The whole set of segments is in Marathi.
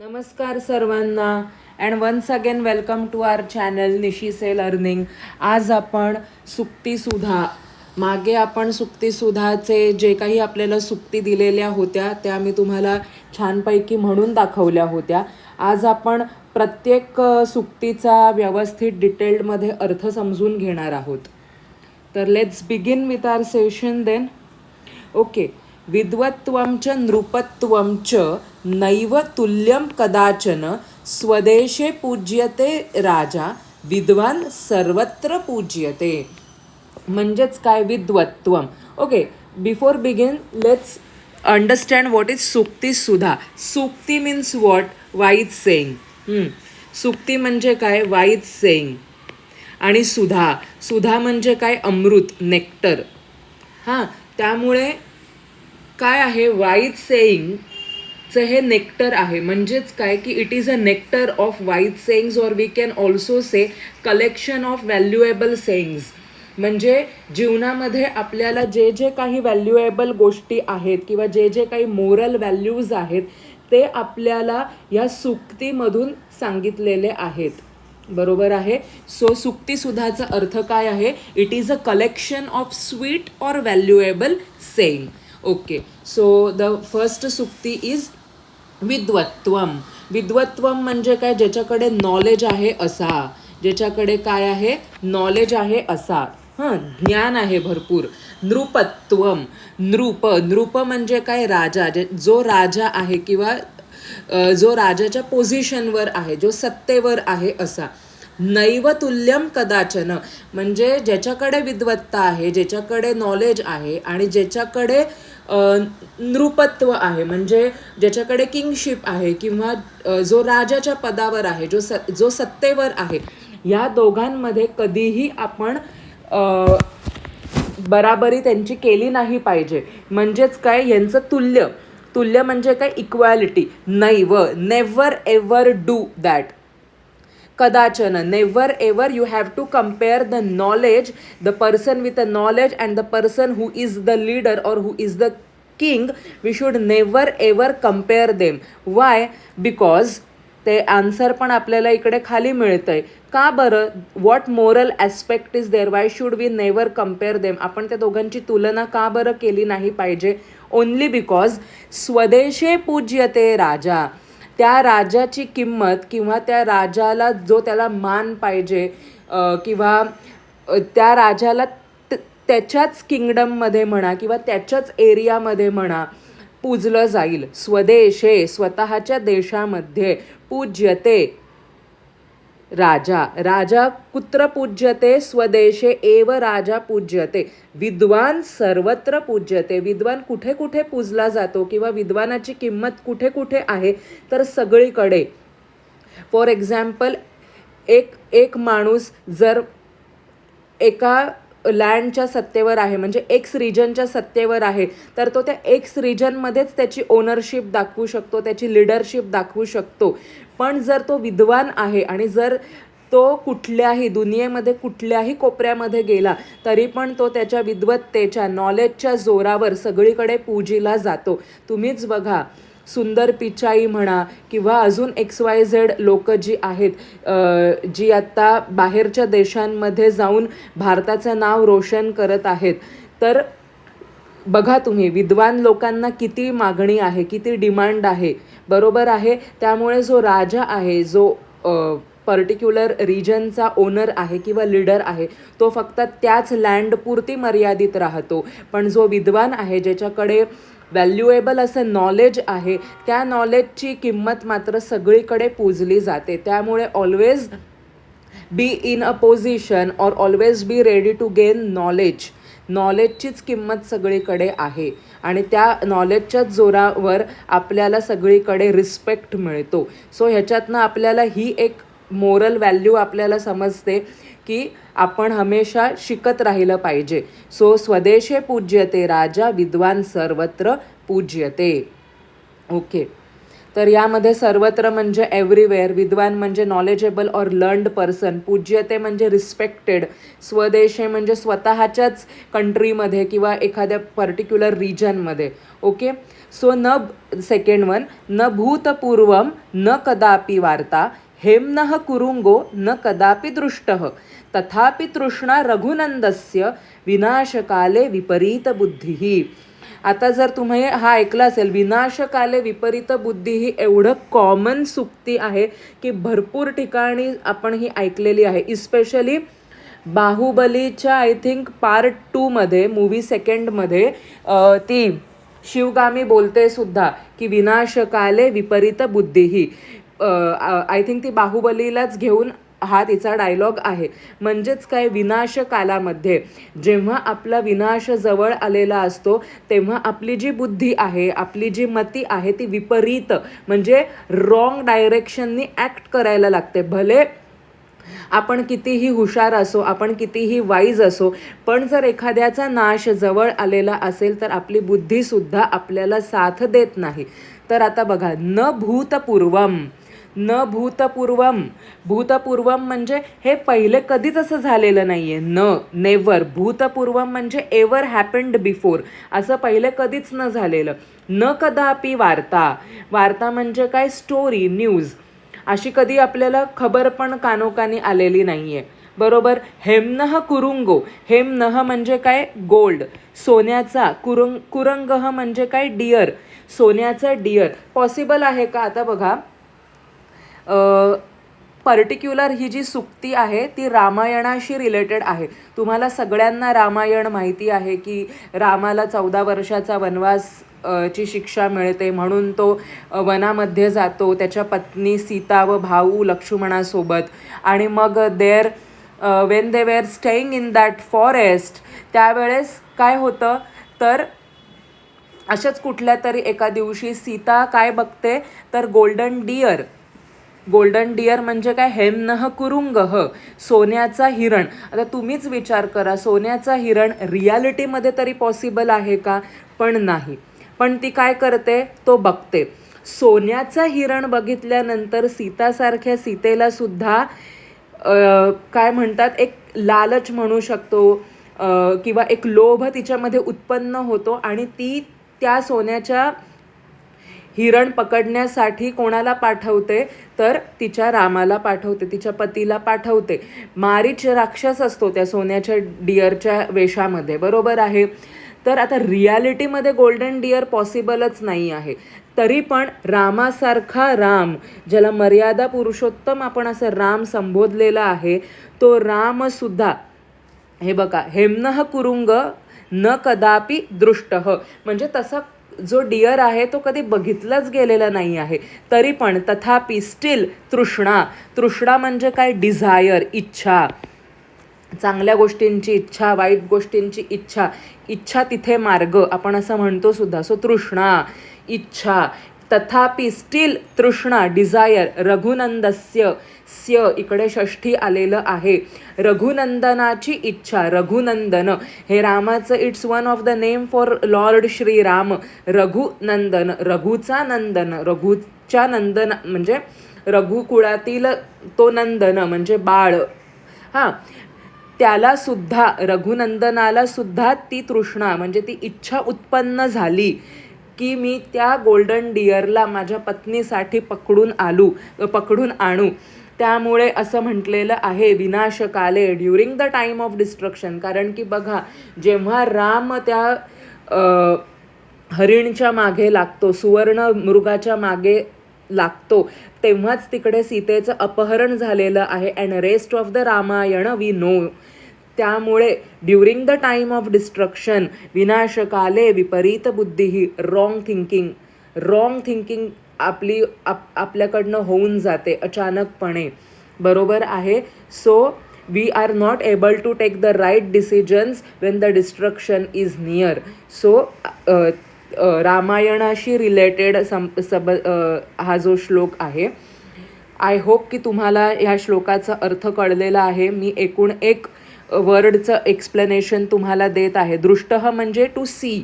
नमस्कार सर्वांना and once again welcome to our channel निशीसे लर्निंग. आज आपण सुक्तीसुधा मागे आपण सुक्तीसुधाचे जे काही आपल्याला सुक्ती दिलेल्या होत्या त्या मी तुम्हाला छानपैकी म्हणून दाखवल्या होत्या. आज आपण प्रत्येक सुक्तीचा व्यवस्थित डिटेल्डमध्ये अर्थ समजून घेणार आहोत. तर let's begin with our session then. Okay. विद्वत्वं च नृपत्वं च नैव तुल्यं कदाचन स्वदेशे पूज्यते राजा विद्वान सर्वत्र पूज्यते. म्हणजेच काय विद्वत्वम. Okay, before begin let's understand what is सुक्ती सुधा. सुक्ती मीन्स व्हॉट? Wise saying. सुक्ती म्हणजे काय? Wise saying. आणि सुधा, सुधा म्हणजे काय? अमृत, नेक्टर. हां, त्यामुळे काय आहे? वाईज सेईंगचं हे नेक्टर आहे. म्हणजेच काय की it is a nectar of wise sayings or we can also say collection of valuable sayings. म्हणजे जीवनामध्ये आपल्याला जे जे काही व्हॅल्युएबल गोष्टी आहेत किंवा जे जे काही मोरल व्हॅल्यूज आहेत ते आपल्याला या सुक्तीमधून सांगितलेले आहेत. बरोबर आहे. सो सुक्तीसुधाचा अर्थ काय आहे? It is a collection of sweet or valuable saying. Okay, so the first सुक्ती इज विद्वत्वम. विद्वत्वम म्हणजे काय? ज्याच्याकडे नॉलेज आहे असा. ज्याच्याकडे काय आहे? नॉलेज आहे असा. ज्ञान आहे भरपूर. नृपत्वम. नृप, नृप म्हणजे काय? राजा. जो राजा आहे किंवा जो राजाच्या पोझिशनवर आहे, जो सत्तेवर आहे असा. नैवतुल्यम कदाचन म्हणजे ज्याच्याकडे विद्वत्ता आहे, ज्याच्याकडे नॉलेज आहे आणि ज्याच्याकडे नृपत्व आहे, म्हणजे ज्याच्याकडे किंगशिप आहे किंवा जो राजाच्या पदावर आहे, जो सत्तेवर आहे, या दोघांमध्ये कधीही आपण बराबरी त्यांची केली नाही पाहिजे. म्हणजेच काय? यांचं तुल्य. तुल्य म्हणजे काय? इक्वॅलिटी. नैव, नेव्हर एव्हर डू दॅट. कदाचन, never ever you have to compare the knowledge, the person with a knowledge and the person who is the leader or who is the king. We should never ever compare them. Why? Because ते आन्सर पण आपल्याला इकडे खाली मिळतंय. का बरं? What moral aspect is there? Why should we never compare them? आपण त्या दोघांची तुलना का बरं केली नाही पाहिजे? ओन्ली बिकॉज स्वदेशे पूज्यते राजा. त्या राजाची किंमत किंवा त्या राजाला जो त्याला मान पाहिजे किंवा त्या राजाला त्याच्याच किंगडममध्ये म्हणा किंवा त्याच्याच एरियामध्ये म्हणा पूजलं जाईल. स्वदेशे, स्वतःच्या देशामध्ये. पूज्यते राजा. राजा कुत्र पूज्यते? स्वदेशे एव राजा पूज्यते. विद्वान सर्वत्र पूज्यते. विद्वान कुठे कुठे पूजला जातो किंवा विद्वानाची किंमत कुठे कुठे आहे? तर सगळीकडे. फॉर एक्झाम्पल, एक माणूस जर एका लँडच्या सत्तेवर आहे, म्हणजे एक्स रिजनच्या सत्तेवर आहे, तर तो त्या एक्स रिजनमध्येच त्याची ओनरशिप दाखवू शकतो, त्याची लिडरशिप दाखवू शकतो. पण जर तो विद्वान आहे आणि जर तो कुठल्याही दुनियेमध्ये कुठल्याही कोपऱ्यामध्ये गेला तरी पण तो त्याच्या विद्वत्तेच्या, नॉलेजच्या जोरावर सगळीकडे पूजिला जातो. तुम्हीच बघा, सुंदर पिचाई म्हणा किंवा अजून XYZ लोक जी आहेत, जी आत्ता बाहेरच्या देशांमध्ये जाऊन भारताचं नाव रोशन करत आहेत, तर बघा तुम्ही, विद्वान लोकांना किती मागणी आहे, किती डिमांड आहे. बरोबर आहे. त्यामुळे जो राजा आहे, जो पर्टिक्युलर रिजनचा ओनर आहे किंवा लीडर आहे, तो फक्त त्याच लँडपुरती मर्यादित राहतो. पण जो विद्वान आहे, ज्याच्याकडे व्हॅल्युएबल असं नॉलेज आहे, त्या नॉलेजची किंमत मात्र सगळीकडे पूजली जाते. त्यामुळे always be in a position or always be ready to gain knowledge. नॉलेजचीच किंमत सगळीकडे आहे आणि त्या नॉलेजच्याच जोरावर आपल्याला सगळीकडे रिस्पेक्ट मिळतो. सो ह्याच्यातनं आपल्याला ही एक मोरल व्हॅल्यू आपल्याला समजते की आपण हमेशा शिकत राहिलं पाहिजे. सो स्वदेशे पूज्यते राजा विद्वान सर्वत्र पूज्यते. ओके, तर यामध्ये सर्वत्र म्हणजे एव्हरीवेअर, विद्वान म्हणजे नॉलेजेबल ऑर लर्न्ड पर्सन, पूज्यते म्हणजे रिस्पेक्टेड, स्वदेशे म्हणजे स्वतःच्याच कंट्रीमध्ये किंवा एखाद्या पर्टिक्युलर रिजनमध्ये. ओके, सो न सेकंड वन, न भूतपूर्वम न कदापि वार्ता हेम्नः कुरुंगो न कदापि दृष्टः तथापि तृष्णा रघुनंदस्य विनाशकाले विपरीत बुद्धिः. आता जर तुम्ही हा ऐकला असेल, विनाशकाले विपरीत बुद्धी ही एवढं कॉमन सुक्ती आहे की भरपूर ठिकाणी आपण ही ऐकलेली आहे. इस्पेशली बाहुबलीच्या आय थिंक पार्ट 2मध्ये, मूवी सेकंडमध्ये ती शिवगामी बोलते सुद्धा की विनाशकाले विपरीत बुद्धी ही. आय थिंक ती बाहुबलीलाच घेऊन हा तिचा डायलॉग आहे. म्हणजेच काय, विनाशकालामध्ये जेव्हा आपला विनाश जवळ आलेला असतो तेव्हा आपली जी बुद्धी आहे, आपली जी मती आहे ती विपरीत म्हणजे रॉंग डायरेक्शननी ॲक्ट करायला लागते. भले आपण कितीही हुशार असो, आपण कितीही वाईज असो, पण जर एखाद्याचा नाश जवळ आलेला असेल तर आपली बुद्धीसुद्धा आपल्याला साथ देत नाही. तर आता बघा, न भूतपूर्वम, न भूतपूर्वम, भूतपूर्वम म्हणजे हे पहिले कधीच असं झालेलं नाहीये. नेवर. भूतपूर्वम म्हणजे एव्हर हॅपन्ड बिफोर, असं पहिले कधीच न झालेलं. न कदापि वार्ता, वार्ता म्हणजे काय, स्टोरी, न्यूज, अशी कधी आपल्याला खबर पण कानोकानी आलेली नाहीये. बरोबर. हेम्नः कुरुंगो, हेम्नः म्हणजे काय, गोल्ड, सोन्याचा. कुरंगः म्हणजे काय, डिअर, सोन्याचा डिअर. पॉसिबल आहे का? आता बघा, पर्टिक्युलर ही जी सुक्ती आहे ती रामायणाशी रिलेटेड आहे. तुम्हाला सगळ्यांना रामायण माहिती आहे की रामाला 14 वर्षाचा वनवास ची शिक्षा मिळते म्हणून तो वनामध्ये जातो त्याच्या पत्नी सीता व भाऊ लक्ष्मणासोबत. आणि मग when they were staying in that forest, त्यावेळेस काय होतं तर अशाच कुठल्या तरी एका दिवशी सीता काय बघते तर गोल्डन डिअर. गोल्डन डिअर म्हणजे काय, हेम्नः कुरुंगः, सोन्याचा हिरण. आता तुम्हीच विचार करा, सोन्याचा हिरण रियालिटीमध्ये तरी पॉसिबल आहे का? पण नाही. पण ती काय करते, तो बघते. सोन्याचा हिरण बघितल्यानंतर सीतासारख्या सीतेला सुद्धा काय म्हणतात, एक लालच म्हणू शकतो किंवा एक लोभ तिच्यामध्ये उत्पन्न होतो आणि ती त्या सोन्याच्या हिरण पकडण्यासाठी कोणाला पाठवते तर तिच्या रामाला पाठवते, तिच्या पतीला पाठवते. मारीच राक्षस असतो त्या सोन्याच्या डिअरच्या वेशामध्ये. बरोबर आहे. तर आता रियालिटीमध्ये गोल्डन डिअर पॉसिबलच नाही आहे. तरी पण रामासारखा राम, ज्याला मर्यादा पुरुषोत्तम आपण असं राम संबोधलेला आहे, तो रामसुद्धा हे बघा, हेम्नः कुरुंग न कदापि दृष्टः, म्हणजे तसा जो डिअर आहे तो कधी बघितलाच गेलेला नाही आहे. तरी पण तथापि स्टील तृष्णा, तृष्णा म्हणजे काय, डिझायर, इच्छा, चांगल्या गोष्टींची इच्छा, वाईट गोष्टींची इच्छा, इच्छा तिथे मार्ग आपण असं म्हणतो सुद्धा. सो तृष्णा, इच्छा, तथापि स्टील तृष्णा, डिझायर, रघुनंदस्य, स्य इकडे षष्ठी आलेलं आहे. रघुनंदनाची इच्छा, रघुनंदन हे रामाचं, it's one of the name for lord Shriram. Raghunandan, रघुचा नंदन, रघुच्या नंदन म्हणजे रघुकुळातील तो नंदन म्हणजे बाळ. हां, त्याला सुद्धा, रघुनंदनाला सुद्धा ती तृष्णा म्हणजे ती इच्छा उत्पन्न झाली की मी त्या गोल्डन डिअरला माझ्या पत्नीसाठी पकडून आणू. त्यामुळे असं म्हटलेलं आहे विनाशकाले, during the time of destruction. कारण की बघा, जेव्हा राम त्या हरिणच्या मागे लागतो, सुवर्ण मृगाच्या मागे लागतो, तेव्हाच तिकडे सीतेचं अपहरण झालेलं आहे. And rest of the Ramayan we know. त्यामुळे during the time of destruction, विनाशकाले विपरीत बुद्धी, रॉंग थिंकिंग आपल्याकडनं होऊन जाते अचानकपणे. बरोबर आहे. So we are not able to take the right decisions when the destruction is near. So रामायणाशी रिलेटेड हा जो श्लोक आहे, आय होप की तुम्हाला ह्या श्लोकाचा अर्थ कळलेला आहे. मी एकूण एक वर्डचं एक्सप्लेनेशन तुम्हाला देत आहे. दृष्टः म्हणजे टू सी.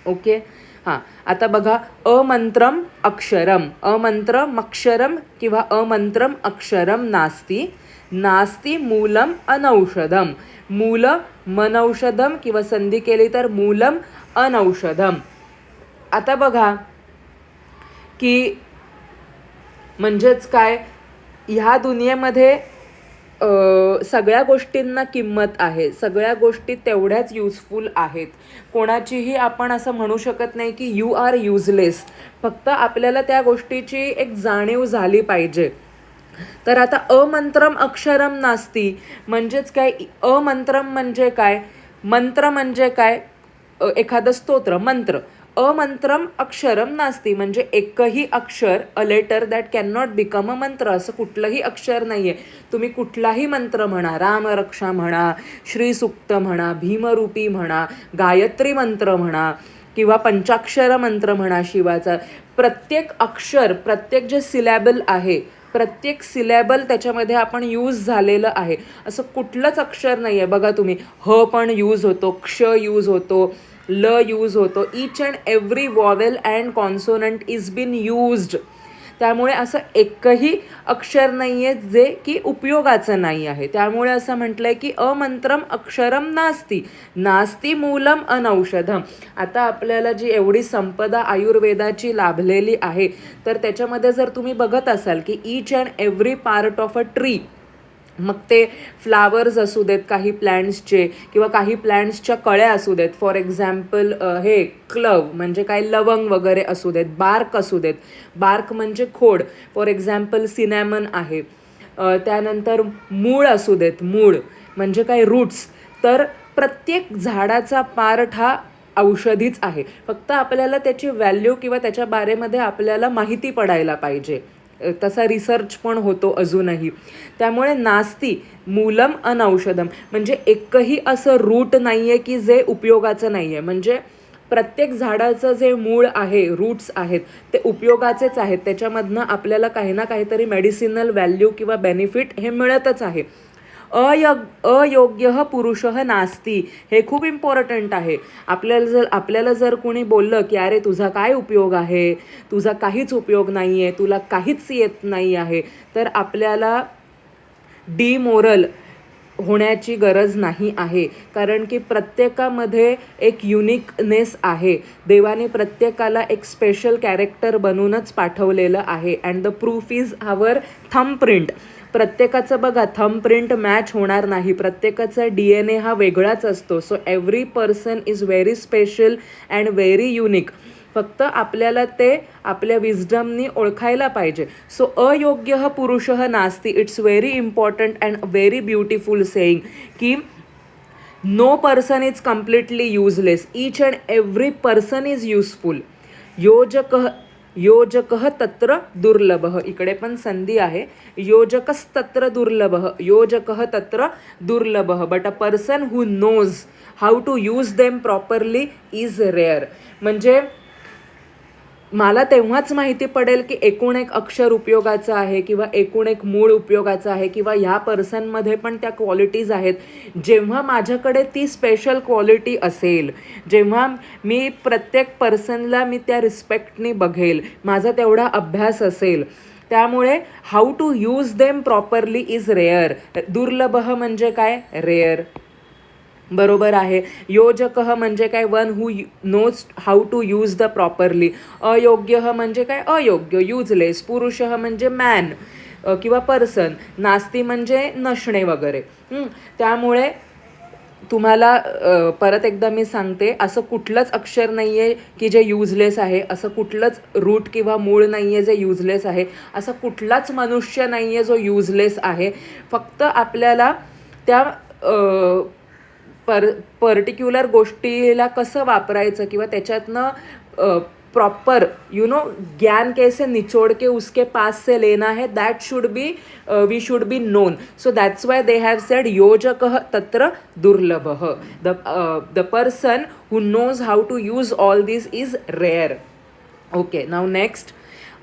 ओके. हां, आता बघा, अमंत्रम अक्षरम, अमंत्रम अक्षरम किंवा अमंत्रम अक्षरम नास्ती, नास्ती मूलम अनौषधम, मूल मनौषधम किंवा संधी केली तर मूलम अनौषधम. आता बघा की म्हणजेच काय, ह्या दुनियेमध्ये सगळ्या गोष्टींना किंमत आहे, सगळ्या गोष्टी तेवढ्याच युजफुल आहेत. कोणाचीही आपण असं म्हणू शकत नाही की यू आर युजलेस. फक्त आपल्याला त्या गोष्टीची एक जाणीव झाली पाहिजे. तर आता अमंत्रम अक्षरम नास्ती म्हणजेच काय, अमंत्रम म्हणजे काय, मंत्र म्हणजे काय, एखादं स्तोत्र मंत्र. अमंत्रम अक्षरम नास्ती म्हणजे एकही अक्षर, a letter that can not become a mantra, असं कुठलंही अक्षर नाही आहे. तुम्ही कुठलाही मंत्र म्हणा, रामरक्षा म्हणा, श्रीसुक्त म्हणा, भीमरूपी म्हणा, गायत्री मंत्र म्हणा किंवा पंचाक्षर मंत्र म्हणा शिवाचा, प्रत्येक अक्षर, प्रत्येक जे सिलॅबल आहे, प्रत्येक सिलॅबल त्याच्यामध्ये आपण यूज झालेलं आहे. असं कुठलंच अक्षर नाही आहे. बघा तुम्ही, ह पण यूज होतो, क्ष यूज होतो, ल यूज होतो. Each and every vowel and consonant is been used. त्यामुळे असं एकही अक्षर नाही आहे जे की उपयोगाचं नाही आहे. त्यामुळे असं म्हटलं आहे की अमंत्रम अक्षरम नास्ती, नास्ती मूलम अनौषधम. आता आपल्याला जी एवढी संपदा आयुर्वेदाची लाभलेली आहे, तर त्याच्यामध्ये जर तुम्ही बघत असाल की each and every part of a tree, मग ते फ्लावर्स असू देत काही प्लॅन्ट्सचे किंवा काही प्लॅन्ट्सच्या कळ्या असू देत, फॉर एक्झाम्पल हे क्लव म्हणजे काय लवंग वगैरे असू देत, बार्क असू देत, बार्क म्हणजे खोड, फॉर एक्झाम्पल सिनॅमन आहे, त्यानंतर मूळ असू देत, मूळ म्हणजे काय रूट्स. तर प्रत्येक झाडाचा पार्ट हा औषधीच आहे. फक्त आपल्याला त्याची व्हॅल्यू किंवा त्याच्या बारेमध्ये आपल्याला माहिती पडायला पाहिजे. तसा रिसर्च पण होतो अजूनही. त्यामुळे नास्ती मूलम अनौषधम म्हणजे एकही असं रूट नाही आहे की जे उपयोगाचं नाही आहे. म्हणजे प्रत्येक झाडाचं जे मूळ आहे, रूट्स आहेत, ते उपयोगाचेच आहेत. त्याच्यामधनं आपल्याला काही ना काहीतरी मेडिसिनल व्हॅल्यू किंवा बेनिफिट हे मिळतच आहे. अयोग्य पुरुष नास्ती, हे खूप इम्पॉर्टंट आहे. आपल्याला जर कोणी बोललं की अरे तुझा काय उपयोग आहे, तुझा काहीच उपयोग नाही आहे, तुला काहीच येत नाही आहे, तर आपल्याला डिमोरल होण्याची गरज नाही आहे. कारण की प्रत्येकामध्ये एक युनिकनेस आहे. देवाने प्रत्येकाला एक स्पेशल कॅरेक्टर बनवूनच पाठवलेलं आहे. And the proof is our thumbprint. प्रत्येकाचं बघा थंबप्रिंट मॅच होणार नाही. प्रत्येकाचा DNA हा वेगळाच असतो. So every person is very special and very unique. फक्त आपल्याला ते आपल्या विजडमनी ओळखायला पाहिजे. सो अयोग्य पुरुष नास्ती, it's very important and very beautiful saying की no person is completely useless, each and every person is useful. योजकः तत्र दुर्लभः, इकडे पण संधी आहे, योजकस्तत्र दुर्लभः, योजकः तत्र दुर्लभः, but a person who knows how to use them properly is rare. म्हणजे मला तेव्हाच माहिती पडेल की एकूण एक अक्षर उपयोगाचं आहे किंवा एकूण एक मूळ उपयोगाचं आहे किंवा ह्या पर्सनमध्ये पण त्या क्वालिटीज आहेत, जेव्हा माझ्याकडे ती स्पेशल क्वालिटी असेल, जेव्हा मी प्रत्येक पर्सनला मी त्या रिस्पेक्टनी बघेल, माझा तेवढा अभ्यास असेल. त्यामुळे how to use them properly is rare. दुर्लभः म्हणजे काय, रेअर. बरोबर आहे. योजकः म्हणजे काय, one who knows how to use the properly. अयोग्य म्हणजे काय, अयोग्य, युजलेस. पुरुष म्हणजे मॅन किंवा पर्सन. नास्ती म्हणजे नसणे वगैरे. त्यामुळे तुम्हाला परत एकदा मी सांगते, असं कुठलंच अक्षर नाही आहे की जे युजलेस आहे, असं कुठलंच रूट किंवा मूळ नाही आहे जे युजलेस आहे, असा कुठलाच मनुष्य नाही आहे जो युजलेस आहे. फक्त आपल्याला त्या पर्टिक्युलर गोष्टीला कसं वापरायचं किंवा त्याच्यातनं प्रॉपर ज्ञान कैसे निचोड के उसके पास से लेना है, that should be we should be known. So that's why they have said योजकः तत्र दुर्लभः. The person who knows how to use all this is rare. Okay, now next.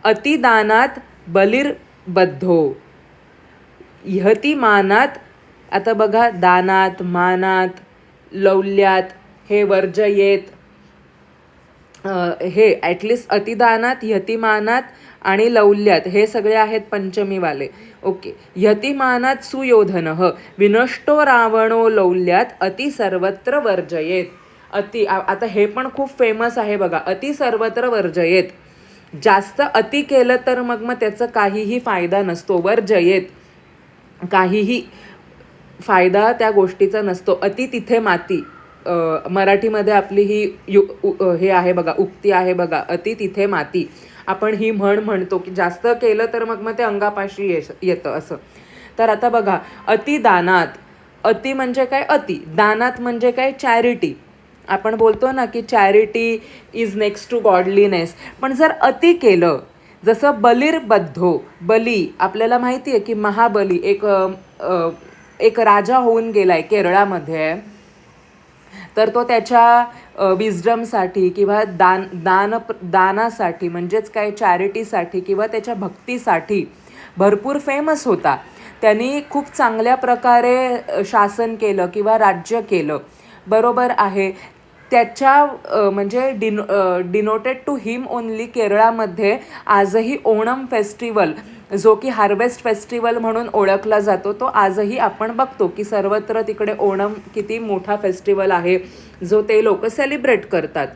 अतिदानात बलिर्बद्धो ह्यती मानात. आता बघा, दानात, मानात, लौल्यात, हे वर्जयेत, हे ॲटलिस्ट अतिदानात, यतिमानात आणि लौल्यात हे सगळे आहेत पंचमीवाले. ओके. यतिमानात सुयोधनः विनष्टो रावणो लौल्यात अति सर्वत्र वर्जयेत. आता हे पण खूप फेमस आहे बघा, अति सर्वत्र वर्जयेत. जास्त अति केलं तर मग त्याचा काहीही फायदा नसतो. वर्जयेत, काहीही फायदा त्या गोष्टीचा नसतो. अति तिथे माती. मराठीमध्ये आपली ही हे आहे बघा, उक्ती आहे बघा, अति तिथे माती. आपण ही म्हणतो की जास्त केलं तर मग ते अंगापाशी येतं असं. तर आता बघा, अति दानात. अति म्हणजे काय? अति. दानात म्हणजे काय? चॅरिटी. आपण बोलतो ना की charity is next to godliness. पण जर अति केलं, जसं बलिर्बद्धो, बली, आपल्याला माहिती आहे की महाबली एक राजा होऊन गेलाय केरळामध्ये. तर तो त्याच्या विजडमसाठी किंवा दानासाठी म्हणजेच काय चॅरिटीसाठी किंवा त्याच्या भक्तीसाठी भरपूर फेमस होता. त्यांनी खूप चांगल्या प्रकारे शासन केलं किंवा राज्य केलं. बरोबर आहे. त्याच्या म्हणजे डिनोटेड टू हिम ओनली केरळामध्ये आजही ओणम फेस्टिवल, जो की हार्वेस्ट फेस्टिवल म्हणून ओळखला जातो, तो आजही आपण बघतो की सर्वत्र तिकडे ओणम किती मोठा फेस्टिवल आहे जो ते लोक सेलिब्रेट करतात.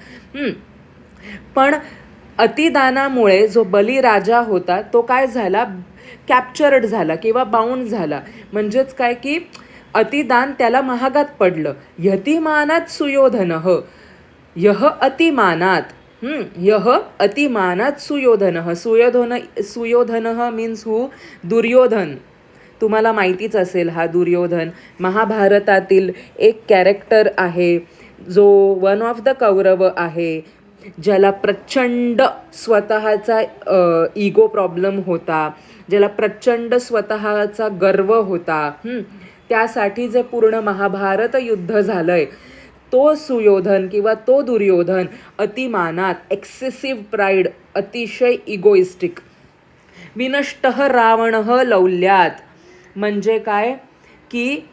पण अतिदानामुळे जो बलिराजा होता तो काय झाला? कॅप्चर्ड झाला किंवा बाउंड झाला. म्हणजेच काय की अतिदान त्याला महागात पडलं. यतिमानात सुयोधनः, यह अतिमानात, यह अतिमानात सुयोधनः. सुयोधनः मीन्स हू? दुर्योधन. तुम्हाला माहितीच असेल हा दुर्योधन महाभारतातील एक कॅरेक्टर आहे, जो वन ऑफ द कौरव आहे, ज्याला प्रचंड स्वतःचा इगो प्रॉब्लेम होता, ज्याला प्रचंड स्वतःचा गर्व होता. त्यासाठी जे पूर्ण महाभारत युद्ध झालंय, तो सुयोधन किंवा तो दुर्योधन अतिमानात, एक्सेसिव्ह प्राईड, अतिशय इगोइस्टिक. विनष्टः रावणः लौल्यात. म्हणजे काय की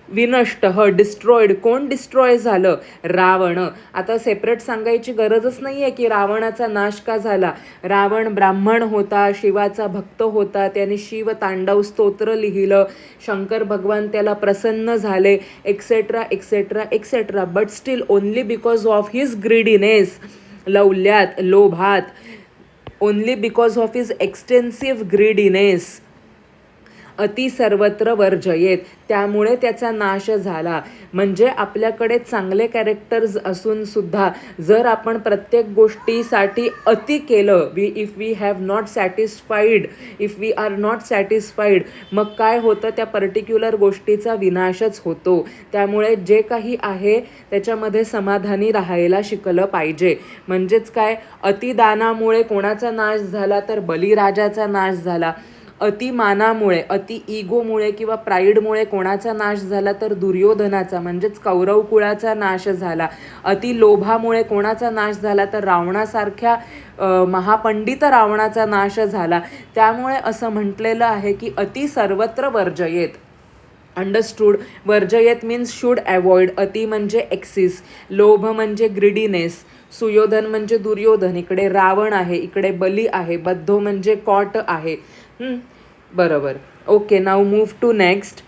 विनष्टः, डिस्ट्रॉइड. कोण डिस्ट्रॉय झालं? रावण. आता सेपरेट सांगायची गरजच नाही आहे की रावणाचा नाश का झाला. रावण ब्राह्मण होता, शिवाचा भक्त होता, त्याने शिव तांडव स्तोत्र लिहिलं, शंकर भगवान त्याला प्रसन्न झाले, etcetera etcetera etcetera. But still only because of his greediness, लौल्यात, लोभात, only because of his extensive greediness, अति सर्वत्र वर्जयेत, त्यामुळे त्याचा नाश झाला. म्हणजे आपल्याकडे चांगले कॅरेक्टर्स असून सुद्धा जर आपण प्रत्येक गोष्टीसाठी अति केलं, if we have not satisfied, if we are not satisfied, मग काय होतं? त्या पर्टिक्युलर गोष्टीचा विनाशच होतो. त्यामुळे जे काही आहे त्याच्यामध्ये समाधानी राहायला शिकलं पाहिजे. म्हणजेच काय? अतिदानामुळे कोणाचा नाश झाला? तर बलिराजाचा नाश झाला. अतिमानामुळे, अति इगोमुळे किंवा प्राईडमुळे कोणाचा नाश झाला? तर दुर्योधनाचा, म्हणजेच कौरव कुळाचा नाश झाला. अति लोभामुळे कोणाचा नाश झाला? तर रावणासारख्या महापंडित रावणाचा नाश झाला. त्यामुळे असं म्हटलेलं आहे की अति सर्वत्र वर्जयेत. अंडरस्टूड? वर्जयेत मीन्स शुड अवॉइड. अति म्हणजे एक्सिस, लोभ म्हणजे ग्रिडीनेस, सुयोधन म्हणजे दुर्योधन, इकडे रावण आहे, इकडे बली आहे, बद्धो म्हणजे कॉट आहे. बरोबर. Okay, now move to next.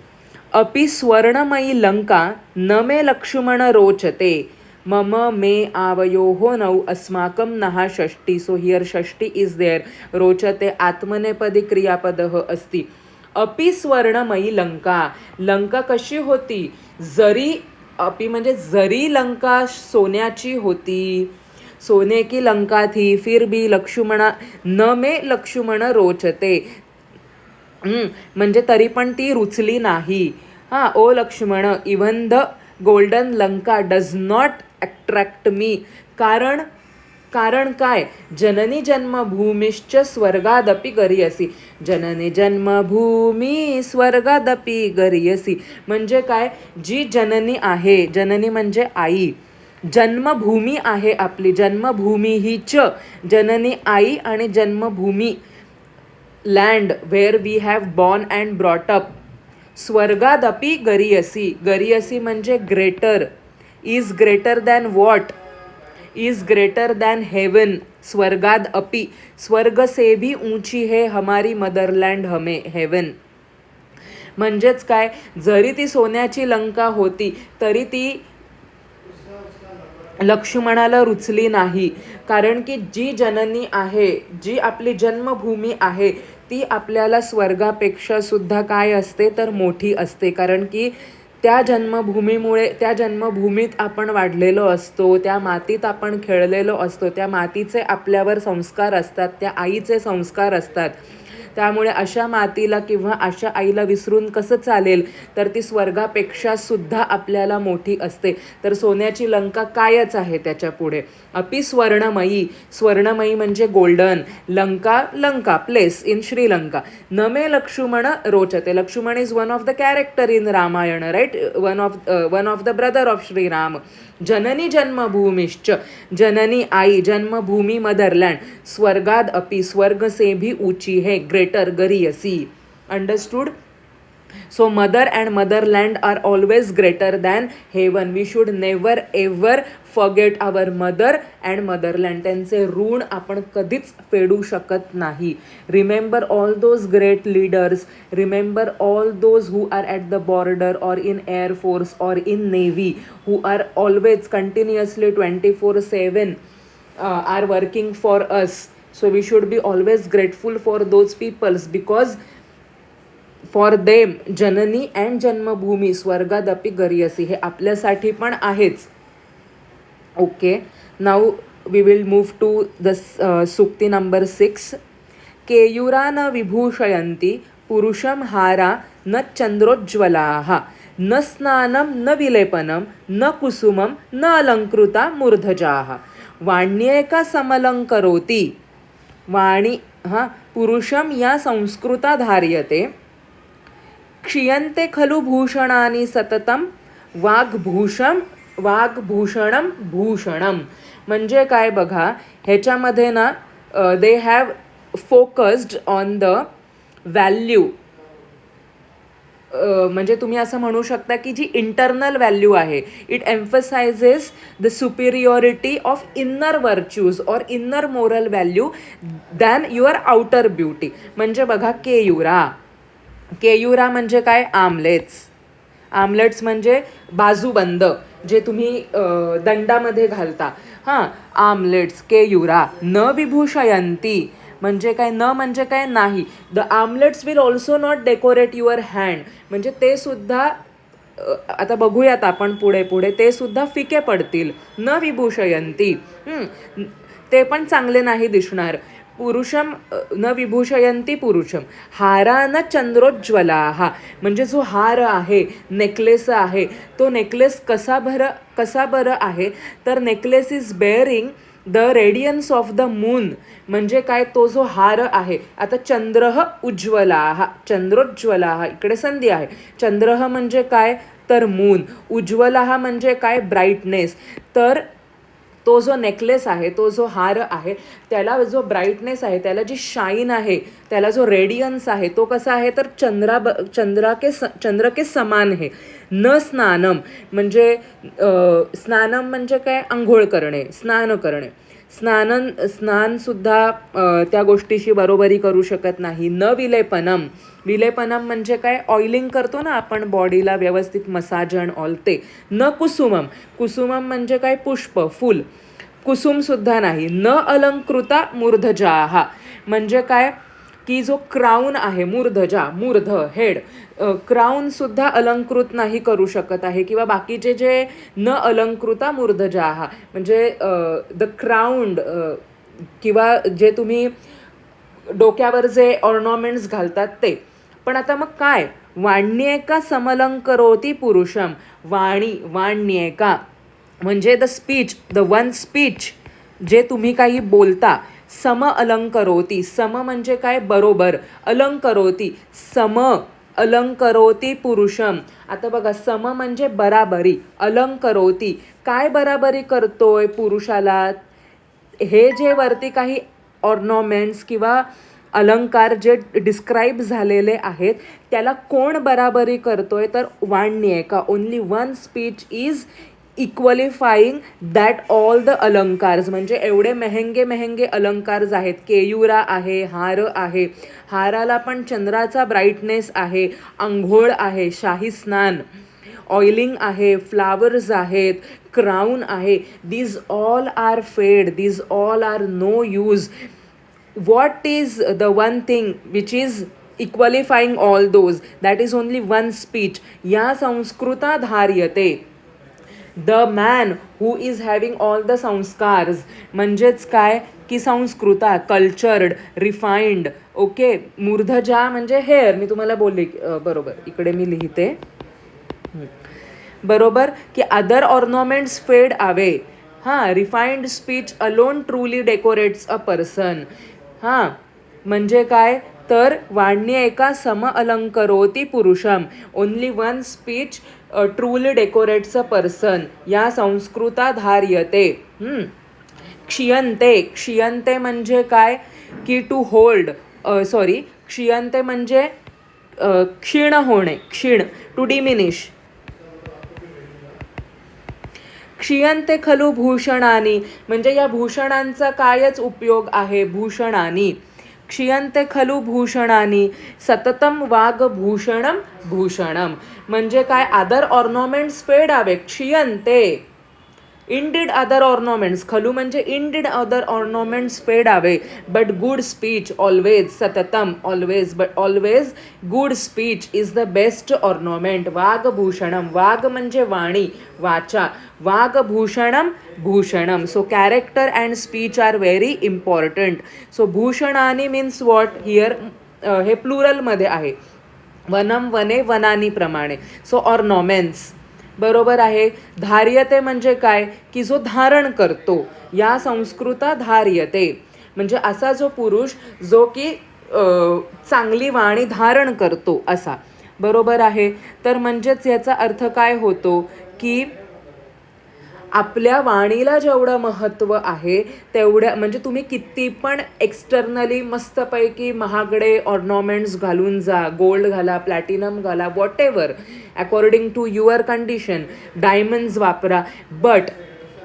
अपि स्वर्णमयी लंका न मे लक्ष्मण रोचते, मम मे आवयोः नौ अस्माकं नहा षष्टी. सो हिअर षष्टी इज देअर. रोचते आत्मनेपदी क्रियापदः अस्ति. अपि स्वर्णमयी लंका. लंका कशी होती? जरी. अपि म्हणजे जरी लंका सोन्याची होती, सोने की लंका थी, फिर भी लक्ष्मणा न मे लक्ष्मण रोचते. म्हणजे तरी पण ती रुचली नाही. O Lakshman, even the golden Lanka does not attract me. कारण काय? जननी जन्मभूमीश्च स्वर्गादपि गरीयसी. जननी जन्मभूमी स्वर्गादपि गरीयसी. म्हणजे काय? जी जननी आहे, जननी म्हणजे आई, जन्मभूमी आहे आपली, जन्मभूमी हीच जननी आई, आणि जन्मभूमी land where we have born and brought up. स्वर्गादपि गरीयसी. गरीयसी म्हणजे greater. Is greater than what? Is greater than heaven. स्वर्गाद अपि, स्वर्ग से भी ऊंची है हमारी मदरलँड हमें हेवन. म्हणजेच काय? जरी ती सोन्याची लंका होती तरी ती लक्ष्मणाला रुचली नाही, कारण की जी जननी आहे, जी आपली जन्मभूमी आहे, ती आपल्याला स्वर्गापेक्षा सुद्धा काय असते तर मोठी असते. कारण की त्या जन्मभूमीमुळे, त्या जन्मभूमीत आपण वाढलेलो असतो, त्या मातीत आपण खेळलेलो असतो, त्या मातीचे आपल्यावर संस्कार असतात, त्या आईचे संस्कार असतात. त्यामुळे अशा मातीला किंवा अशा आईला विसरून कसं चालेल, तर ती स्वर्गापेक्षा सुद्धा आपल्याला मोठी असते. तर सोन्याची लंका कायच आहे त्याच्या पुढे. अपि स्वर्णमयी, स्वर्णमयी म्हणजे golden, Lanka Lanka place in Sri Lanka. न मे लक्ष्मण रोचते. Lakshman is one of the character in Ramayana, right, one of the brother of Shri Ram. जननी जन्मभूमिश्च, जननी आई, जन्मभूमी मदरलँड, स्वर्गाद अपि, स्वर्ग से भी ऊंची है, ग्रेटर गरियसी. Understood? So mother and motherland are always greater than heaven. We should never ever forget our mother and motherland. त्यांचे ऋण आपण कधीच फेडू शकत नाही. Remember all those great leaders. Remember all those who are at the border or in air force or in navy, who are always continuously 24/7 are working for us. So we should be always grateful for those peoples, because for them जननी अँड जन्मभूमी स्वर्गादपि गरियसी, हे आपल्यासाठी पण आहेच. Okay, now we will move to the सूक्ती नंबर 6. केयुरा न विभूषयन्ति पुरुषं हारा न चंद्रोज्ज्वलाः, न स्नानं न विलेपनं न कुसुमं न अलंकृता मूर्धजाः, वाण्येका समलंकरोति. वाणी पुरुषं या संस्कृता धार्यते, क्षीयन्ते खलु भूषणानि सततम, वाग्भूषणम भूषणम. म्हणजे काय बघा, ह्याच्यामध्ये ना they have focused on the value. म्हणजे तुम्ही असं म्हणू शकता की जी इंटरनल व्हॅल्यू आहे, it emphasises the superiority of inner virtues और inner moral value than your outer beauty. म्हणजे बघा, केयुरा, केयुरा म्हणजे काय, आमलेट्स. आमलेट्स म्हणजे बाजूबंद, जे तुम्ही दंडामध्ये घालता. आमलेट्स, केयुरा. न विभूषयंती म्हणजे काय, न म्हणजे काय, नाही. The armlets will also not decorate your hand, म्हणजे ते सुद्धा आता बघूयात आपण पुढे पुढे, ते सुद्धा फिके पडतील. न विभूषयंती, ते पण चांगले नाही दिसणार. पुरुषम न विभूषयंती पुरुषम, हारा न चंद्रोज्ज्वलाः, म्हणजे जो हार आहे, नेकलेस आहे, तो नेकलेस कसा बरं आहे, तर necklace is bearing the Radiance of the moon. म्हणजे काय, तो जो हार आहे, आता चंद्रः उज्ज्वलाः, चंद्रोज्ज्वलाः, इकडे संधी आहे. चंद्रः म्हणजे काय, तर मून. उज्ज्वलाः म्हणजे काय, ब्राईटनेस. तर तो जो नेकलेस आहे, तो जो हार आहे, त्याला जो ब्राईटनेस आहे, त्याला जी शाईन आहे, त्याला जो रेडियन्स आहे, तो कसा आहे, तर चंद्र के समान आहे. न स्नानम म्हणजे स्नानम म्हणजे काय, आंघोळ करणे, स्नान करणे. स्नानसुद्धा त्या गोष्टीशी बरोबरी करू शकत नाही. न विलेपनम, विलेपनम म्हणजे काय, ऑइलिंग करतो ना आपण बॉडीला, व्यवस्थित मसाजन ऑल ते. न कुसुमम, कुसुमम म्हणजे काय, पुष्प, फूल. कुसुमसुद्धा नाही. न अलंकृता मूर्धजाः म्हणजे काय, की जो क्राऊन आहे, मूर्ध हेड, क्राऊनसुद्धा अलंकृत नाही करू शकत आहे, किंवा बाकीचे जे न अलंकृता मूर्धजाः म्हणजे द क्राऊंड, किंवा जे तुम्ही डोक्यावर जे ऑर्नामेंट्स घालतात ते. पण आता मग काय, वाण्येका समलंकरोती पुरुषम, वाण्येका म्हणजे the speech, the one speech, जे तुम्ही काही बोलता. सम अलंकरोती, सम म्हणजे काय, बरोबर. अलंकरोती, सम अलंकरोती पुरुषम. आता बघा, सम म्हणजे बराबरी, अलंकरोती काय बराबरी करतोय पुरुषाला. हे जे वरती काही ऑर्नामेंट्स किंवा अलंकार जे डिस्क्राईब झालेले आहेत, त्याला कोण बराबरी करतोय, तर वाण्येका, only one speech is equalising that all the अलंकार्स. म्हणजे एवढे मेहंगे अलंकार्स आहेत. केयुरा आहे, हार आहे, हाराला पण चंद्राचा ब्राईटनेस आहे, अंघोळ आहे, शाही स्नान. ऑइलिंग आहे, फ्लावर्स आहेत, क्राऊन आहे. These all are fade, these all are no use. What is the one thing which is equalifying all those? That is only one speech. या संस्कृता धार्यते. The man who is having all the संस्कार्स, म्हणजेच काय की संस्कृता, कल्चर्ड, रिफाइंड. ओके, मूर्धजा म्हणजे हेअर. मी तुम्हाला बोलले बरोबर, इकडे मी लिहिते बरोबर की अदर ऑर्नामेंट्स फेड अवे. हां, refined speech alone truly decorates a person. हां, म्हणजे काय तर वाण्य एका सम अलंकरोती पुरुषम. Only one speech truly decorates a person. या संस्कृता धार्यते. क्षीयन्ते, क्षीयन्ते म्हणजे काय की टू होल्ड, सॉरी, क्षीयन्ते म्हणजे क्षीण होणे, क्षीण, टू डिमिनिश. क्षीयन्ते खलु भूषणानी म्हणजे या भूषणांचा कायच उपयोग आहे. भूषणानी, क्षीयन्ते खलु भूषणानी सततम वागभूषणम भूषणम म्हणजे काय other ornaments fade away. क्षीयन्ते indeed other ornaments, खलू म्हणजे indeed other ornaments fade away, but good speech always, satatam always, but always good speech is the best ornament. वागभूषणम, वाग म्हणजे वाणी, वाचा, वागभूषणम भूषणम. So character and speech are very important. So भूषणानी means what here, हे प्लुरल मध्ये आहे. वनम वने वनानी प्रमाणे. सो ऑर्नामेंट्स बरोबर आहे. धार्यते म्हणजे काय की जो धारण करतो. या संस्कृता धार्यते म्हणजे असा जो पुरुष जो की चांगली वाणी धारण करतो असा. बरोबर आहे. तर म्हणजेच याचा अर्थ काय होतो की आपल्या वाणीला जेवढं महत्त्व आहे तेवढ्या म्हणजे तुम्ही किती पण एक्सटर्नली मस्तपैकी महागडे ऑर्नामेंट्स घालून जा, गोल्ड घाला, प्लॅटिनम घाला, whatever according to your condition, diamonds वापरा, but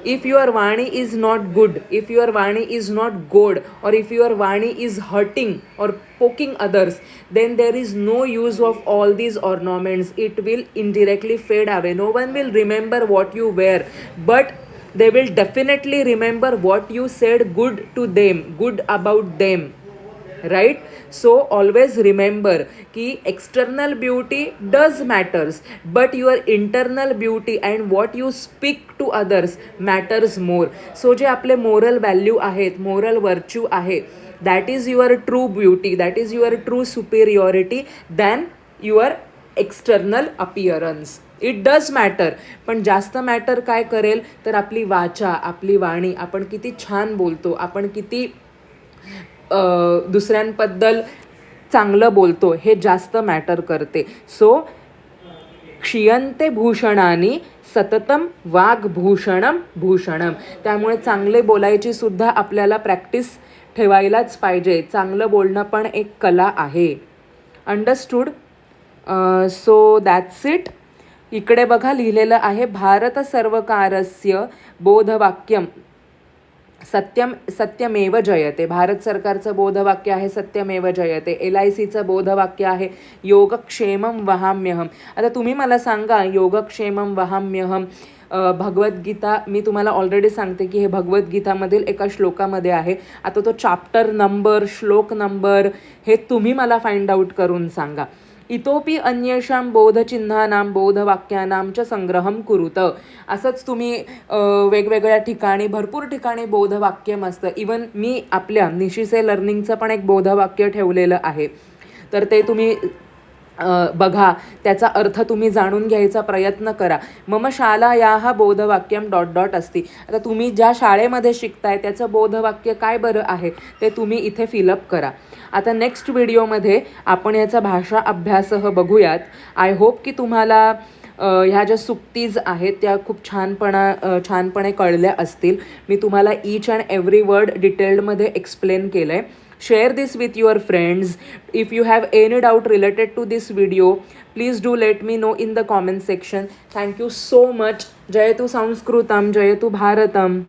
if your vani is not good, if your vani is not good, or if your vani is hurting or poking others, then there is no use of all these ornaments. It will indirectly fade away. No one will remember what you wear, but they will definitely remember what you said good to them, good about them, right? So always remember ki external beauty does matters, but your internal beauty and what you speak to others matters more. So जे आपले moral value आहेत, moral virtue आहे, that is your true beauty, that is your true superiority than your external appearance. It does matter. पण जास्त मॅटर काय करेल तर आपली वाचा, आपली वाणी, आपण किती छान बोलतो, आपण किती दुसऱ्यांबद्दल चांगलं बोलतो हे जास्त मॅटर करते. सो क्षीयन्ते भूषणानी सततम वाग्भूषणम भूषणम. त्यामुळे चांगले बोलायची सुद्धा आपल्याला प्रॅक्टिस ठेवायलाच पाहिजे. चांगलं बोलणं पण एक कला आहे. अंडरस्टूड? So that's it. इकडे बघा लिहिलेलं आहे भारत सर्वकारस्य बोधवाक्यम सत्यम सत्यमेव जयते. भारत सरकारचं बोधवाक्य आहे सत्यमेव जयते. LICचं बोधवाक्य आहे योगक्षेमम वहाम्यहम. आता तुम्ही मला सांगा योगक्षेमम वहाम्यहम भगवद्गीता मी तुम्हाला ऑलरेडी सांगते की हे भगवद्गीतामधील एका श्लोकामध्ये आहे. आता तो चॅप्टर नंबर, श्लोक नंबर हे तुम्ही मला फाइंड आउट करून सांगा. इतोपि अन्येषां बोधचिन्हानां बोधवाक्यानां च संग्रहं कुरुत. असंच तुम्ही वेगवेगळ्या ठिकाणी भरपूर ठिकाणी बोधवाक्यम असतं. इवन मी आपल्या निशिसे लर्निंगचं पण एक बोधवाक्य ठेवलेलं आहे. तर ते तुम्ही बघा, त्याचा अर्थ तुम्ही जाणून घ्यायचा प्रयत्न करा. मम शालायाः बोधवाक्यम डॉट डॉट असती. आता तुम्ही ज्या शाळेमध्ये शिकताय त्याचं बोधवाक्य काय बरं आहे ते तुम्ही इथे फिलअप करा. आता नेक्स्ट व्हिडिओमध्ये आपण याचा भाषा अभ्यासह बघूयात. आय होप की तुम्हाला ह्या ज्या सुक्तीज आहेत त्या खूप छानपणे कळल्या असतील. मी तुम्हाला ईच अँड एव्हरी वर्ड डिटेल्डमध्ये एक्सप्लेन केलं आहे. Share this with your friends. If you have any doubt related to this video, please do let me know in the comment section. Thank you so much. Jayatu Sanskrutam, Jayatu Bharatam.